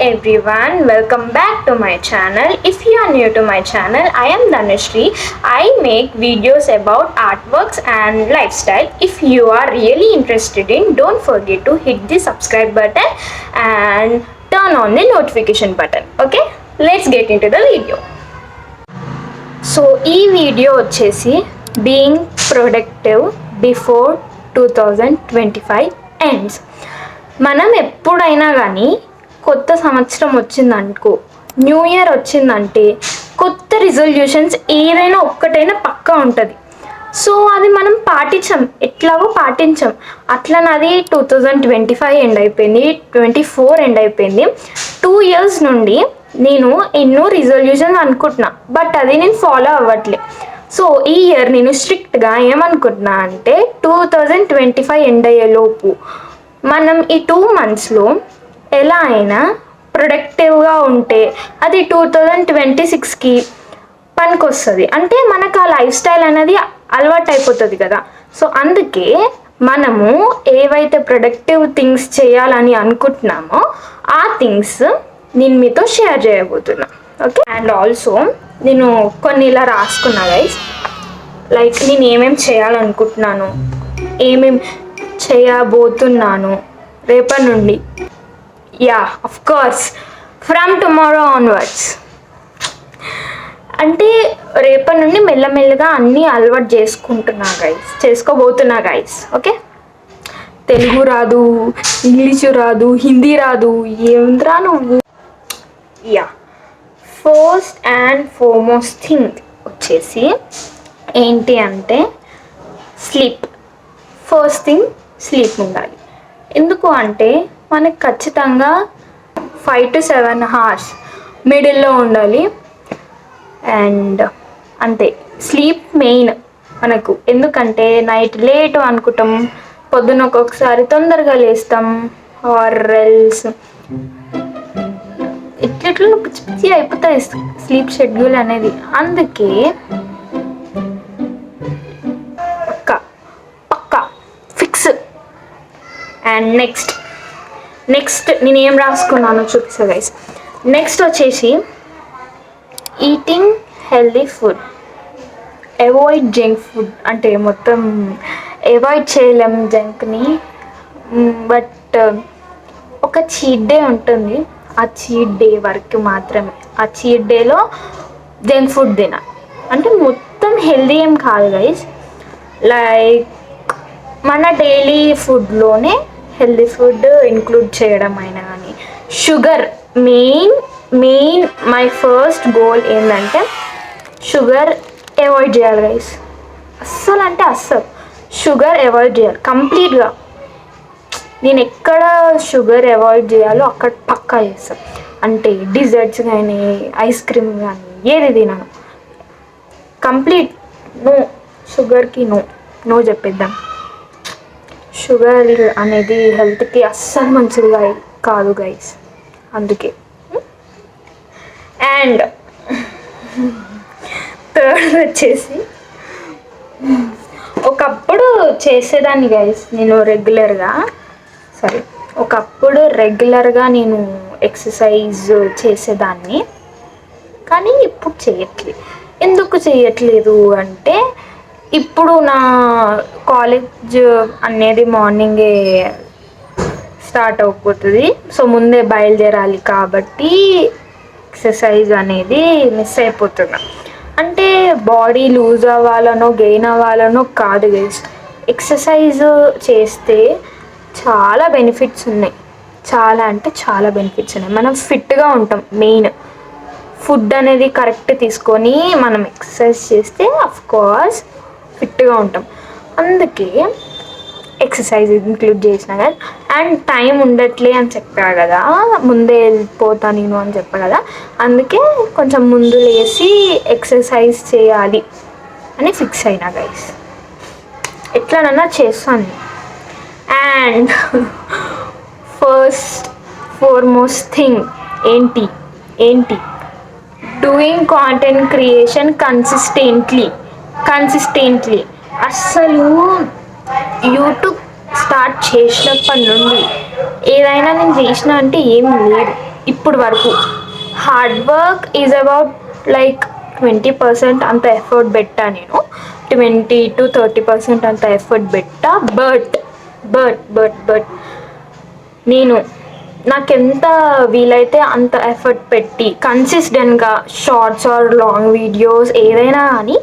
everyone, welcome back to my channel. If you are new to my channel, I am Dhanushree. I make videos about artworks and lifestyle. If you are really interested in, don't forget to hit the subscribe button and turn on the notification button. Okay, let's get into the video. So ఈ video వచ్చేసి being productive before 2025 ends. మనం ఎప్పుడైనా కానీ కొత్త సంవత్సరం వచ్చిందనుకో, new year వచ్చిందంటే కొత్త రిజల్యూషన్స్ ఏదైనా ఒక్కటైనా పక్కా ఉంటుంది. సో అది మనం ఎట్లాగో పాటించాం. అట్లా నాది 2025 ఎండ్ అయిపోయింది, 24 ఎండ్ అయిపోయింది. 2 years నుండి నేను ఎన్నో రిజల్యూషన్స్ అనుకుంటున్నా, బట్ అది నేను ఫాలో అవ్వట్లే. సో ఈ ఇయర్ నేను స్ట్రిక్ట్గా ఏమనుకుంటున్నా అంటే 2025 ఎండ్ అయ్యేలోపు మనం ఈ 2 monthsలో ఎలా అయినా ప్రొడక్టివ్గా ఉంటే అది 2026కి పనికి వస్తుంది. అంటే మనకు ఆ లైఫ్ స్టైల్ అనేది అలవాటు అయిపోతుంది కదా. సో అందుకే మనము ఏవైతే ప్రొడక్టివ్ థింగ్స్ చేయాలని అనుకుంటున్నామో ఆ థింగ్స్ నేను మీతో షేర్ చేయబోతున్నా. ఓకే, అండ్ ఆల్సో నేను కొన్ని ఇలా రాసుకున్నా గైస్. లైక్ నేను ఏమేమి చేయాలనుకుంటున్నాను, ఏమేమి చేయబోతున్నాను రేపటి నుండి. Yeah, of course from tomorrow onwards. అంటే రేపటి నుండి మెల్లమెల్లగా అన్నీ అలవాటు చేసుకోబోతున్నా గైస్. ఓకే, తెలుగు రాదు, ఇంగ్లీషు రాదు, హిందీ రాదు, ఏంద్రా నువ్వు. Yeah, first and foremost thing వచ్చేసి ఏంటి అంటే స్లీప్. ఫస్ట్ థింగ్ స్లీప్ ఉండాలి. ఎందుకు అంటే మనకు ఖచ్చితంగా 5 to 7 hours మిడిల్లో ఉండాలి. అండ్ అంతే, స్లీప్ మెయిన్ మనకు. ఎందుకంటే నైట్ లేట్ అనుకుంటాం, పొద్దున ఒక్కొక్కసారి తొందరగా లేస్తాం, ఆర్ ఎల్స్ ఇట్లా పిచ్చి పిచ్చి అయిపోతుంది స్లీప్ షెడ్యూల్ అనేది. అందుకే పక్కా ఫిక్స్. అండ్ నెక్స్ట్ నేను ఏం రాసుకున్నానో చూపిస్తా గైస్. నెక్స్ట్ వచ్చేసి eating healthy food, avoid junk food. అంటే మొత్తం అవాయిడ్ చేయలేం జంక్ని, బట్ ఒక చీట్ డే ఉంటుంది. ఆ చీట్ డే వరకు మాత్రమే. ఆ చీట్ డేలో జంక్ ఫుడ్ తినాలి. అంటే మొత్తం హెల్దీ ఏం కాదు గైస్. లైక్ మన డైలీ ఫుడ్లోనే హెల్దీ ఫుడ్ ఇంక్లూడ్ చేయడం అయినా కానీ. Sugar main my first goal ఏంటంటే షుగర్ అవాయిడ్ చేయాలి గైస్. అస్సలు షుగర్ అవాయిడ్ చేయాలి కంప్లీట్గా. నేను ఎక్కడ షుగర్ అవాయిడ్ చేయాలో అక్కడ పక్కా చేస్తాను. అంటే డిజర్ట్స్ కానీ, ఐస్ క్రీమ్ కానీ ఏది తినను. కంప్లీట్ నో, షుగర్కి నో చెప్పేద్దాం. షుగర్ అనేది హెల్త్కి అస్సలు మంచిది కాదు గైస్. అందుకే. అండ్ థర్డ్ వచ్చేసి ఒకప్పుడు చేసేదాన్ని గైస్ నేను రెగ్యులర్గా నేను ఎక్సర్సైజ్ చేసేదాన్ని, కానీ ఇప్పుడు ఎందుకు చేయట్లేదు అంటే ఇప్పుడు నా కాలేజ్ అనేది మార్నింగే స్టార్ట్ అయిపోతుంది. సో ముందే బయలుదేరాలి కాబట్టి ఎక్సర్సైజ్ అనేది మిస్ అయిపోతున్నా. అంటే బాడీ లూజ్ అవ్వాలనో గెయిన్ అవ్వాలనో కాదు గైస్. ఎక్సర్సైజ్ చేస్తే చాలా బెనిఫిట్స్ ఉన్నాయి. చాలా అంటే చాలా బెనిఫిట్స్ ఉన్నాయి. మనం ఫిట్గా ఉంటాం. మెయిన్ ఫుడ్ అనేది కరెక్ట్ తీసుకొని మనం ఎక్సర్సైజ్ చేస్తే అఫ్కోర్స్ ఫిట్గా ఉంటాం. అందుకే ఎక్సర్సైజ్ ఇంక్లూడ్ చేసిన కదా. అండ్ టైం ఉండట్లే అని చెప్పా కదా, ముందే వెళ్ళిపోతా నేను అని చెప్పా కదా. అందుకే కొంచెం ముందు లేసి ఎక్సర్సైజ్ చేయాలి అని ఫిక్స్ అయినా గైస్. ఎట్లానన్నా చేస్తాను. అండ్ ఫస్ట్ ఫార్మోస్ట్ థింగ్ ఏంటి డూయింగ్ కాంటెంట్ క్రియేషన్ కన్సిస్టెంట్లీ. అస్సలు యూట్యూబ్ స్టార్ట్ చేసినప్పటి నుండి ఏదైనా నేను చేసిన అంటే ఏం లేదు. ఇప్పుడు వరకు. Hard work is about like 20% అంత ఎఫర్ట్ పెట్టా నేను, 20 to 30% అంత ఎఫర్ట్ పెట్టా. బట్ నేను నాకెంత వీలైతే అంత ఎఫర్ట్ పెట్టి కన్సిస్టెంట్గా షార్ట్స్ ఆర్ లాంగ్ వీడియోస్ ఏదైనా కానీ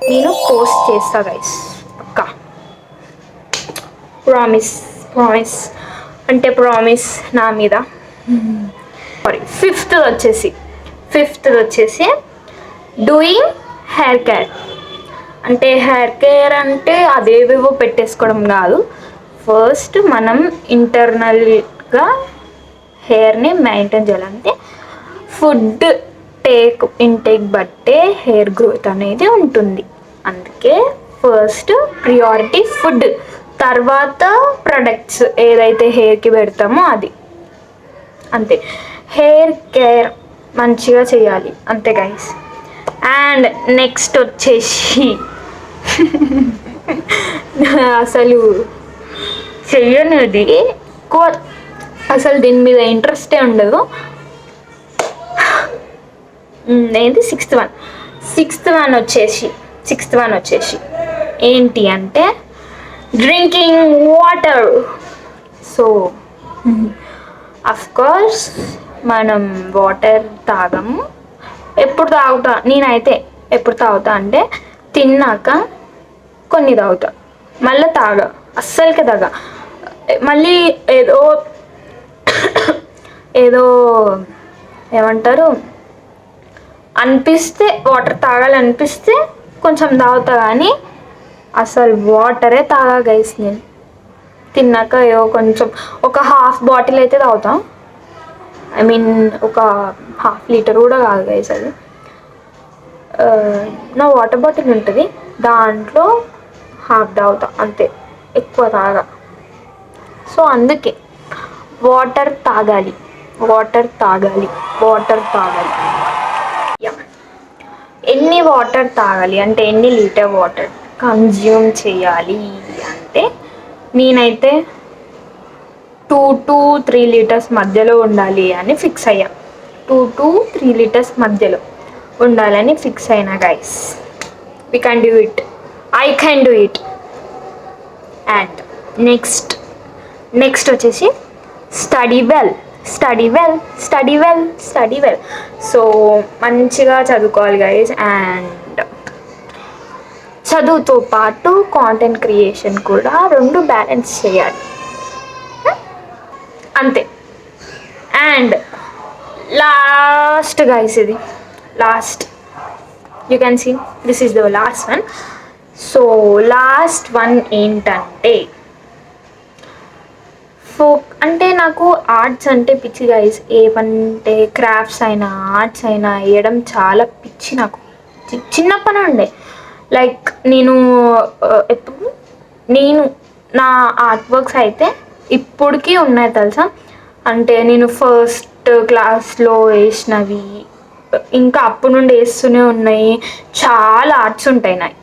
నేను పోస్ట్ చేస్తా గైస్, పక్కా. ప్రామిస్ అంటే ప్రామిస్ నా మీద. సారీ, ఫిఫ్త్ వచ్చేసి డూయింగ్ హెయిర్ కేర్. అంటే హెయిర్ కేర్ అంటే అదేవేవో పెట్టేసుకోవడం కాదు. ఫస్ట్ మనం ఇంటర్నల్గా హెయిర్ని మెయింటైన్ చేయాలంటే ఫుడ్ ఇంటేక్ బట్టే హెయిర్ గ్రోత్ అనేది ఉంటుంది. అందుకే ఫస్ట్ ప్రియారిటీ ఫుడ్, తర్వాత ప్రొడక్ట్స్ ఏదైతే హెయిర్కి పెడతామో అది. అంతే, హెయిర్ కేర్ మంచిగా చేయాలి అంతే గైస్. అండ్ నెక్స్ట్ వచ్చేసి అసలు చెయ్యనిది ఎక్కువ, అసలు దీని మీద ఇంట్రెస్టే ఉండదు. ఏంటి సిక్స్త్ వన్ వచ్చేసి ఏంటి అంటే డ్రింకింగ్ వాటర్. సో అఫ్కోర్స్ మనం వాటర్ తాగము. నేనైతే ఎప్పుడు తాగుతా అంటే తిన్నాక కొన్ని తాగుతా, మళ్ళీ అస్సలకే తాగా. మళ్ళీ ఏదో ఏమంటారు అనిపిస్తే, వాటర్ తాగాలనిపిస్తే కొంచెం తాగుతా, కానీ అసలు వాటరే తాగా గైస్. నేను తిన్నాక ఏదో కొంచెం ఒక హాఫ్ బాటిల్ అయితే తాగుతాం. ఐ మీన్ ఒక హాఫ్ లీటర్ కూడా కాదు గైస్ అది. నా వాటర్ బాటిల్ ఉంటుంది, దాంట్లో హాఫ్ తాగుతా అంతే, ఎక్కువ తాగా. సో అందుకే వాటర్ తాగాలి. ఎన్ని వాటర్ తాగాలి అంటే ఎన్ని లీటర్ వాటర్ కన్జ్యూమ్ చేయాలి అంటే నేనైతే 2 to 3 లీటర్స్ మధ్యలో ఉండాలి అని ఫిక్స్ అయ్యా. 2 to 3 లీటర్స్ మధ్యలో ఉండాలని ఫిక్స్ అయినా guys. We can do it, I can do it. And next వచ్చేసి స్టడీ వెల్. సో మంచిగా చదువుకోవాలి గైస్. అండ్ చదువుతో పాటు కాంటెంట్ క్రియేషన్ కూడా 2 బ్యాలెన్స్ చేయాలి అంతే. అండ్ లాస్ట్ గైస్, ఇది last, you can see this is the last one. So last one ఏంటంటే అంటే నాకు ఆర్ట్స్ అంటే పిచ్చి గైస్. ఏమంటే క్రాఫ్ట్స్ అయినా ఆర్ట్స్ అయినా వేయడం చాలా పిచ్చి నాకు చిన్నప్పటి నుండే. లైక్ నా ఆర్ట్ వర్క్స్ అయితే ఇప్పటికీ ఉన్నాయి తెలుసా. అంటే నేను ఫస్ట్ క్లాస్లో వేసినవి ఇంకా అప్పటి నుండి వేస్తూనే ఉన్నాయి. చాలా ఆర్ట్స్ ఉంటాయి నాయి,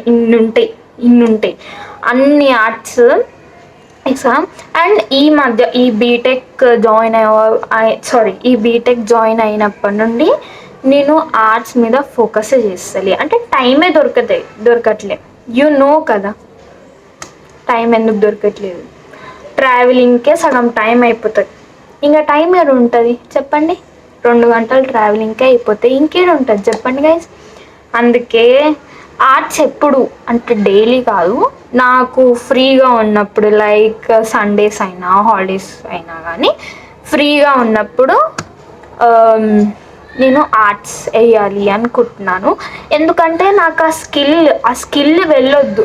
ఇన్ని ఉంటాయి అన్ని ఆర్ట్స్. అండ్ ఈ మధ్య ఈ బీటెక్ జాయిన్ అయినప్పటి నుండి నేను ఆర్ట్స్ మీద ఫోకస్ చేస్తాను. అంటే టైమే దొరకట్లే. యు నో కదా టైం ఎందుకు దొరకట్లేదు. ట్రావెలింగ్కే సగం టైం అయిపోతుంది. ఇంకా టైం ఏడు ఉంటుంది చెప్పండి. 2 గంటలు ట్రావెలింగ్కే అయిపోతాయి, ఇంకేడు ఉంటుంది చెప్పండి గైస్. అందుకే ఆర్ట్స్ ఎప్పుడు అంటే డైలీ కాదు, నాకు ఫ్రీగా ఉన్నప్పుడు లైక్ సండేస్ అయినా హాలిడేస్ అయినా కానీ ఫ్రీగా ఉన్నప్పుడు నేను ఆర్ట్స్ వేయాలి అనుకుంటున్నాను. ఎందుకంటే నాకు ఆ స్కిల్ వెళ్ళొద్దు.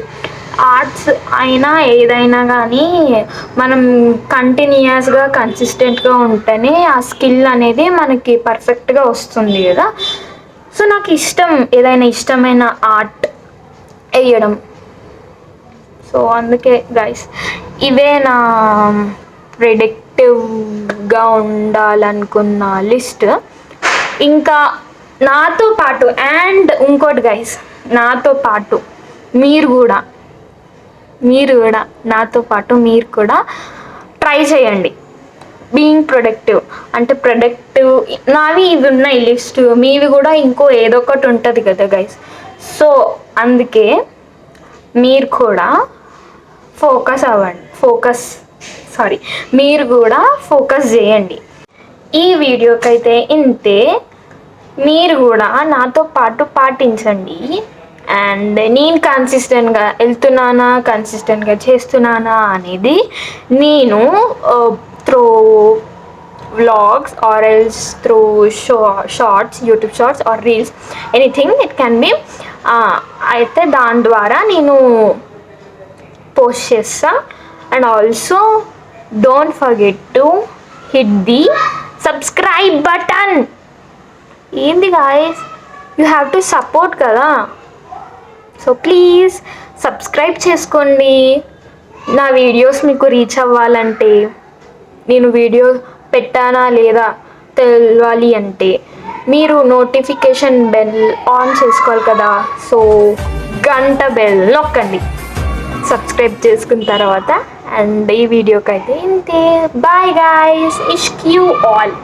ఆర్ట్స్ అయినా ఏదైనా కానీ మనం కంటిన్యూస్గా కన్సిస్టెంట్గా ఉంటేనే ఆ స్కిల్ అనేది మనకి పర్ఫెక్ట్గా వస్తుంది కదా. సో నాకు ఏదైనా ఇష్టమైన ఆర్ట్ వేయడం. సో అందుకే గైస్ ఇవే నా ప్రెడిక్టివ్గా ఉండాలనుకున్న లిస్ట్. ఇంకా నాతో పాటు అండ్ ఇంకోటి గైస్, నాతో పాటు మీరు కూడా నాతో పాటు మీరు కూడా ట్రై చేయండి. బీయింగ్ ప్రొడక్టివ్ అంటే ప్రొడక్టివ్. నావి ఇవి ఉన్నాయి లిస్ట్, మీవి కూడా ఇంకో ఏదో ఒకటి ఉంటుంది కదా గైస్. సో అందుకే మీరు కూడా ఫోకస్ అవ్వండి, మీరు కూడా ఫోకస్ చేయండి. ఈ వీడియోకి అయితే ఇంతే. మీరు కూడా నాతో పాటు పాటించండి. అండ్ నేను కన్సిస్టెంట్గా వెళ్తున్నానా, కన్సిస్టెంట్గా చేస్తున్నానా అనేది నేను through vlogs or else through shorts, YouTube shorts or reels, anything it can be, అయితే దాని ద్వారా నేను పోస్ట్ చేస్తా. And also don't forget to hit the subscribe button. ఏంది guys, you have to support కదా. సో ప్లీజ్ సబ్స్క్రైబ్ చేసుకోండి. నా videos మీకు రీచ్ అవ్వాలంటే, నేను వీడియో పెట్టానా లేదా తెలియాలి అంటే మీరు నోటిఫికేషన్ బెల్ ఆన్ చేసుకోవాలి కదా. సో గంట బెల్ నొక్కండి సబ్స్క్రైబ్ చేసుకున్న తర్వాత. అండ్ ఈ వీడియోకి అయితే ఇంతే. బాయ్ గాయస్, ఇష్క్ యూ ఆల్.